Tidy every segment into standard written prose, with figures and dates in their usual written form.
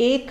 1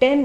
10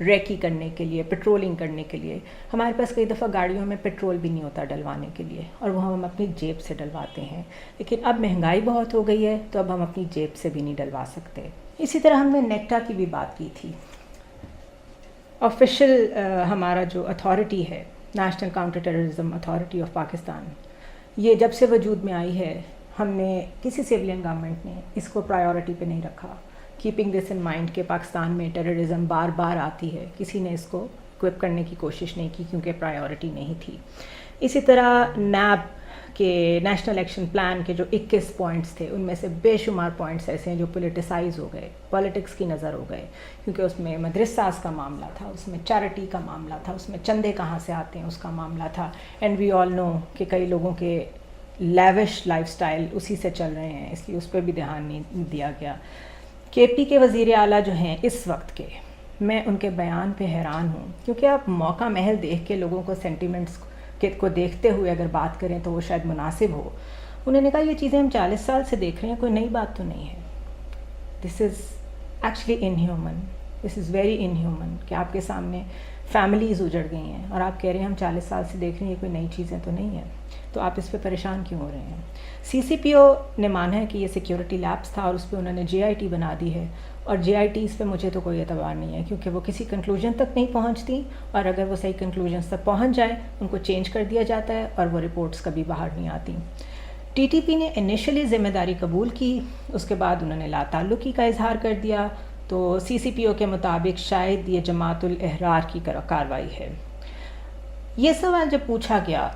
ریکی کرنے کے لیے, پیٹرولنگ کرنے کے لیے. ہمارے پاس کئی دفعہ گاڑیوں میں پیٹرول بھی نہیں ہوتا ڈلوانے کے لیے, اور وہ ہم اپنی جیب سے ڈلواتے ہیں. لیکن اب مہنگائی بہت ہو گئی ہے تو اب ہم اپنی جیب سے بھی نہیں ڈلوا سکتے. اسی طرح ہم نے نیکٹا کی بھی بات کی تھی. آفیشیل ہمارا جو اتھارٹی ہے, national counter terrorism authority of Pakistan, یہ جب سے وجود میں آئی ہے, ہم نے کسی سویلین گورنمنٹ نے اس کو پرائیورٹی پہ نہیں رکھا. کیپنگ دس ان مائنڈ کہ پاکستان میں ٹیررزم بار بار آتی ہے, کسی نے اس کو اکوپ کرنے کی کوشش نہیں کی کیونکہ پرائیورٹی نہیں تھی. اسی طرح نیب کے نیشنل ایکشن پلان کے جو 21 پوائنٹس تھے, ان میں سے بے شمار پوائنٹس ایسے ہیں جو پولیٹیسائز ہو گئے, پالیٹکس کی نظر ہو گئے, کیونکہ اس میں مدرساز کا معاملہ تھا, اس میں چیریٹی کا معاملہ تھا, اس میں چندے کہاں سے آتے ہیں اس کا معاملہ تھا. اینڈ وی آل نو کہ کئی لوگوں کے لیوش لائف سٹائل اسی سے چل رہے ہیں, اس لیے اس پہ بھی دھیان نہیں دیا گیا. کے پی کے وزیر اعلیٰ جو ہیں اس وقت کے, میں ان کے بیان پہ حیران ہوں, کیونکہ آپ موقع محل دیکھ کے لوگوں کو سینٹیمنٹس کو دیکھتے ہوئے اگر بات کریں تو وہ شاید مناسب ہو. انہوں نے کہا یہ چیزیں ہم 40 سال سے دیکھ رہے ہیں, کوئی نئی بات تو نہیں ہے. This is actually inhuman, this is very inhuman کہ آپ کے سامنے فیملیز اجڑ گئی ہیں اور آپ کہہ رہے ہیں ہم 40 سال سے دیکھ رہے ہیں, یہ کوئی نئی چیزیں تو نہیں ہیں, تو آپ اس پہ پریشان کیوں ہو رہے ہیں. سی سی پی او نے مانا ہے کہ یہ سیکیورٹی لیپس تھا اور اس پہ انہوں نے جے آئی ٹی بنا دی ہے, اور جے آئی ٹی اس پہ مجھے تو کوئی اعتبار نہیں ہے, کیونکہ وہ کسی کنکلوژن تک نہیں پہنچتی, اور اگر وہ صحیح کنکلوژنس تک پہنچ جائیں ان کو چینج کر دیا جاتا ہے اور وہ رپورٹس کبھی باہر نہیں آتی. ٹی ٹی پی نے انیشلی ذمہ داری قبول کی, اس کے بعد انہوں نے لا تعلقی کا اظہار کر دیا, تو سی سی پی او کے مطابق شاید یہ جماعت الاحرار کی کارروائی ہے. یہ سوال جب پوچھا گیا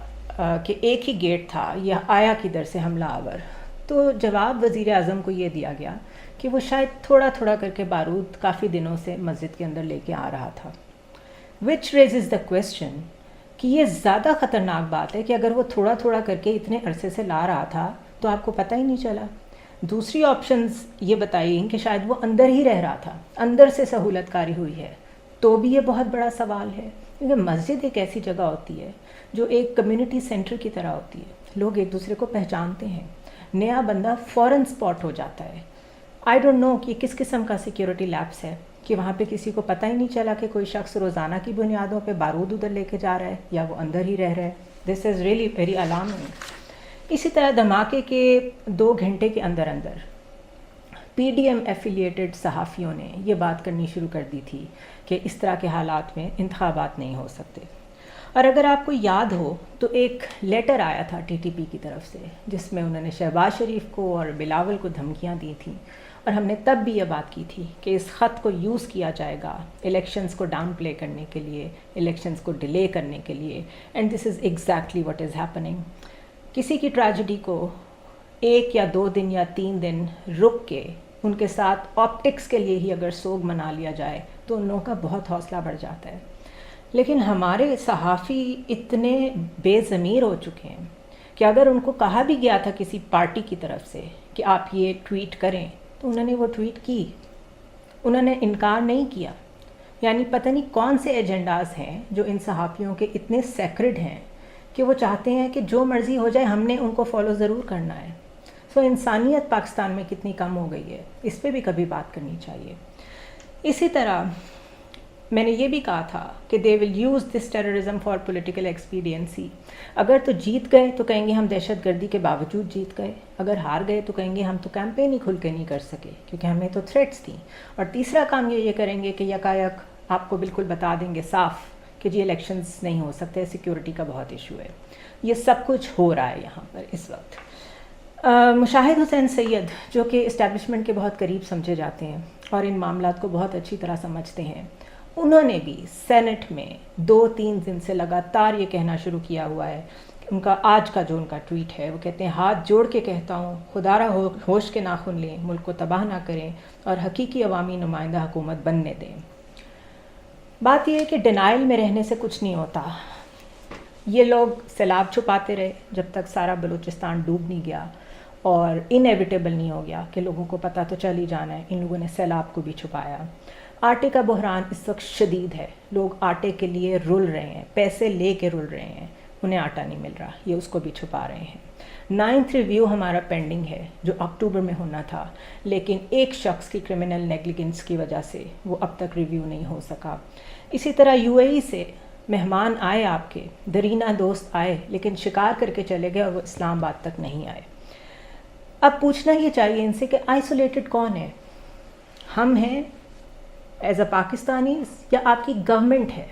کہ ایک ہی گیٹ تھا, یہ آیا کدھر سے حملہ آور, تو جواب وزیر اعظم کو یہ دیا گیا کہ وہ شاید تھوڑا تھوڑا کر کے بارود کافی دنوں سے مسجد کے اندر لے کے آ رہا تھا. وچ ریزز دا کویسچن کہ یہ زیادہ خطرناک بات ہے کہ اگر وہ تھوڑا تھوڑا کر کے اتنے عرصے سے لا رہا تھا تو آپ کو پتہ ہی نہیں چلا. دوسری آپشنز یہ بتائی کہ شاید وہ اندر ہی رہ رہا تھا, اندر سے سہولت کاری ہوئی ہے, تو بھی یہ بہت بڑا سوال ہے, کیونکہ مسجد ایک ایسی جگہ ہوتی ہے جو ایک کمیونٹی سینٹر کی طرح ہوتی ہے, لوگ ایک دوسرے کو پہچانتے ہیں, نیا بندہ فوراً سپاٹ ہو جاتا ہے. آئی ڈونٹ نو کہ کس قسم کا سیکیورٹی لیپس ہے کہ وہاں پہ کسی کو پتہ ہی نہیں چلا کہ کوئی شخص روزانہ کی بنیادوں پہ بارود ادھر لے کے جا رہا ہے یا وہ اندر ہی رہ رہا ہے. This is really very alarming. اسی طرح دھماکے کے 2 گھنٹے کے اندر اندر پی ڈی ایم ایفیلیٹڈ صحافیوں نے یہ بات کرنی شروع کر دی تھی کہ اس طرح کے حالات میں انتخابات نہیں ہو سکتے. اور اگر آپ کو یاد ہو تو ایک لیٹر آیا تھا ٹی ٹی پی کی طرف سے جس میں انہوں نے شہباز شریف کو اور بلاول کو دھمکیاں دی تھیں, اور ہم نے تب بھی یہ بات کی تھی کہ اس خط کو یوز کیا جائے گا الیکشنز کو ڈاؤن پلے کرنے کے لیے, الیکشنز کو ڈیلے کرنے کے لیے. And this is exactly what is happening. کسی کی ٹریجڈی کو 1 یا 2 دن یا 3 دن رک کے ان کے ساتھ آپٹکس کے لیے ہی اگر سوگ منا لیا جائے تو ان لوگوں کا بہت حوصلہ بڑھ جاتا ہے. لیکن ہمارے صحافی اتنے بے ضمیر ہو چکے ہیں کہ اگر ان کو کہا بھی گیا تھا کسی پارٹی کی طرف سے کہ آپ یہ ٹویٹ کریں تو انہوں نے وہ ٹویٹ کی, انہوں نے انکار نہیں کیا. یعنی پتہ نہیں کون سے ایجنڈاز ہیں جو ان صحافیوں کے اتنے سیکرڈ ہیں کہ وہ چاہتے ہیں کہ جو مرضی ہو جائے ہم نے ان کو فالو ضرور کرنا ہے. سو انسانیت پاکستان میں کتنی کم ہو گئی ہے, اس پہ بھی کبھی بات کرنی چاہیے. اسی طرح میں نے یہ بھی کہا تھا کہ they will use this terrorism for political expediency. اگر تو جیت گئے تو کہیں گے ہم دہشت گردی کے باوجود جیت گئے, اگر ہار گئے تو کہیں گے ہم تو کیمپین ہی کھل کے نہیں کر سکے کیونکہ ہمیں تو تھریٹس تھیں. اور تیسرا کام یہ کریں گے کہ یکایک آپ کو بالکل بتا دیں گے صاف کہ جی الیکشنز نہیں ہو سکتے, سیکیورٹی کا بہت ایشو ہے. یہ سب کچھ ہو رہا ہے یہاں پر اس وقت. مشاہد حسین سید جو کہ اسٹیبلشمنٹ کے بہت قریب سمجھے جاتے ہیں اور ان معاملات کو بہت اچھی طرح سمجھتے ہیں, انہوں نے بھی سینٹ میں 2-3 دن سے لگاتار یہ کہنا شروع کیا ہوا ہے. ان کا آج کا جو ان کا ٹویٹ ہے وہ کہتے ہیں ہاتھ جوڑ کے کہتا ہوں خدا را ہوش کے ناخن لیں, ملک کو تباہ نہ کریں اور حقیقی عوامی نمائندہ حکومت بننے دیں. بات یہ ہے کہ ڈینائل میں رہنے سے کچھ نہیں ہوتا. یہ لوگ سیلاب چھپاتے رہے جب تک سارا بلوچستان ڈوب نہیں گیا اور انیویٹیبل نہیں ہو گیا کہ لوگوں کو پتہ تو چل ہی جانا ہے. ان لوگوں نے سیلاب کو بھی چھپایا. آٹے کا بحران اس وقت شدید ہے, لوگ آٹے کے لیے رل رہے ہیں, پیسے لے کے رل رہے ہیں. انہیں آٹا نہیں مل رہا، یہ اس کو بھی چھپا رہے ہیں۔ 9th ریویو ہمارا پینڈنگ ہے جو اکتوبر میں ہونا تھا، لیکن ایک شخص کی کرمنل نیگلیجنس کی وجہ سے وہ اب تک ریویو نہیں ہو سکا۔ اسی طرح UAE سے مہمان آئے آپ کے، درینہ دوست آئے لیکن شکار کر کے چلے گئے اور وہ اسلام آباد تک نہیں آئے۔ اب پوچھنا یہ چاہیے ان سے کہ آئسولیٹڈ کون ہے؟ ہم ہیں ایز اے پاکستانیز یا آپ کی گورنمنٹ ہے؟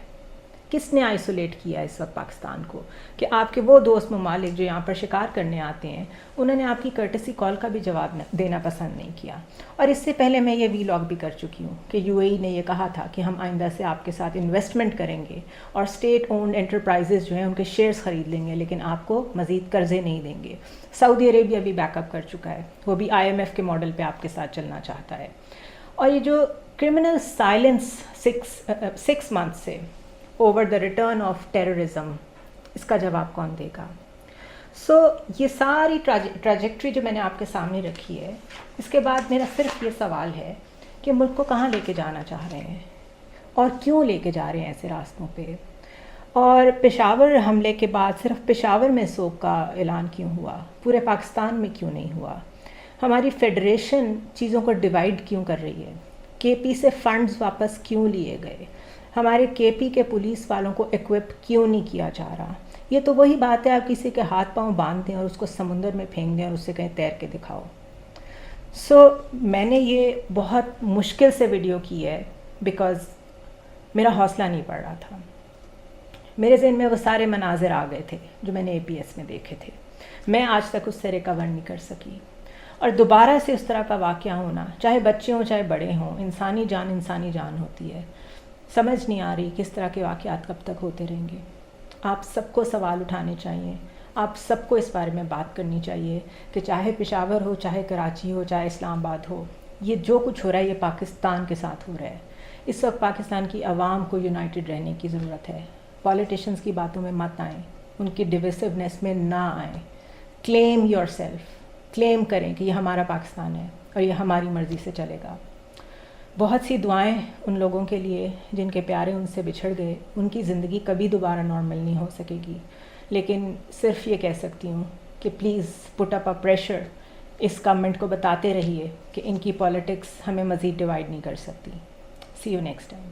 کس نے آئسولیٹ کیا اس وقت پاکستان کو کہ آپ کے وہ دوست ممالک جو یہاں پر شکار کرنے آتے ہیں انہوں نے آپ کی کرٹسی کال کا بھی جواب دینا پسند نہیں کیا؟ اور اس سے پہلے میں یہ ویلاگ بھی کر چکی ہوں کہ UAE نے یہ کہا تھا کہ ہم آئندہ سے آپ کے ساتھ انویسٹمنٹ کریں گے اور اسٹیٹ اونڈ انٹرپرائزز جو ہیں ان کے شیئرز خرید لیں گے، لیکن آپ کو مزید قرضے نہیں دیں گے۔ سعودی عربیہ بھی بیک اپ کر چکا ہے، وہ بھی IMF کے ماڈل پہ آپ کے ساتھ چلنا چاہتا ہے۔ اور یہ جو کرمنل سائلنس 6 months سے over the return of terrorism, اس کا جواب کون دے گا؟ سو یہ ساری ٹریجیکٹری جو میں نے آپ کے سامنے رکھی ہے، اس کے بعد میرا صرف یہ سوال ہے کہ ملک کو کہاں لے کے جانا چاہ رہے ہیں اور کیوں لے کے جا رہے ہیں ایسے راستوں پہ؟ اور پشاور حملے کے بعد صرف پشاور میں سوگ کا اعلان کیوں ہوا؟ پورے پاکستان میں کیوں نہیں ہوا؟ ہماری فیڈریشن چیزوں کو ڈیوائیڈ کیوں کر رہی ہے؟ KP سے فنڈز واپس کیوں لیے گئے؟ ہمارے KP کے پولیس والوں کو ایکوپ کیوں نہیں کیا جا رہا؟ یہ تو وہی بات ہے، آپ کسی کے ہاتھ پاؤں باندھ دیں اور اس کو سمندر میں پھینک دیں اور اس سے کہیں تیر کے دکھاؤ۔ سو میں نے یہ بہت مشکل سے ویڈیو کی ہے بیکاز میرا حوصلہ نہیں پڑ رہا تھا۔ میرے ذہن میں وہ سارے مناظر آ گئے تھے جو میں نے APS میں دیکھے تھے، میں آج تک اس سے ریکور نہیں کر سکی۔ اور دوبارہ سے اس طرح کا واقعہ ہونا، چاہے بچے ہوں چاہے بڑے ہوں، انسانی جان ہوتی ہے۔ سمجھ نہیں آ رہی کس طرح کے واقعات کب تک ہوتے رہیں گے۔ آپ سب کو سوال اٹھانے چاہیے، آپ سب کو اس بارے میں بات کرنی چاہیے کہ چاہے پشاور ہو، چاہے کراچی ہو، چاہے اسلام آباد ہو، یہ جو کچھ ہو رہا ہے یہ پاکستان کے ساتھ ہو رہا ہے۔ اس وقت پاکستان کی عوام کو یونائٹڈ رہنے کی ضرورت ہے۔ پولیٹیشنز کی باتوں میں مت آئیں، ان کی ڈویسونیس میں نہ آئیں۔ کلیم یور سیلف، کلیم کریں کہ یہ ہمارا پاکستان ہے اور یہ ہماری مرضی سے چلے گا۔ بہت سی دعائیں ان لوگوں کے لیے جن کے پیارے ان سے بچھڑ گئے، ان کی زندگی کبھی دوبارہ نارمل نہیں ہو سکے گی، لیکن صرف یہ کہہ سکتی ہوں کہ پلیز پٹ اپ پریشر، اس گورنمنٹ کو بتاتے رہیے کہ ان کی پالیٹکس ہمیں مزید ڈیوائیڈ نہیں کر سکتی۔ سی یو نیکسٹ ٹائم۔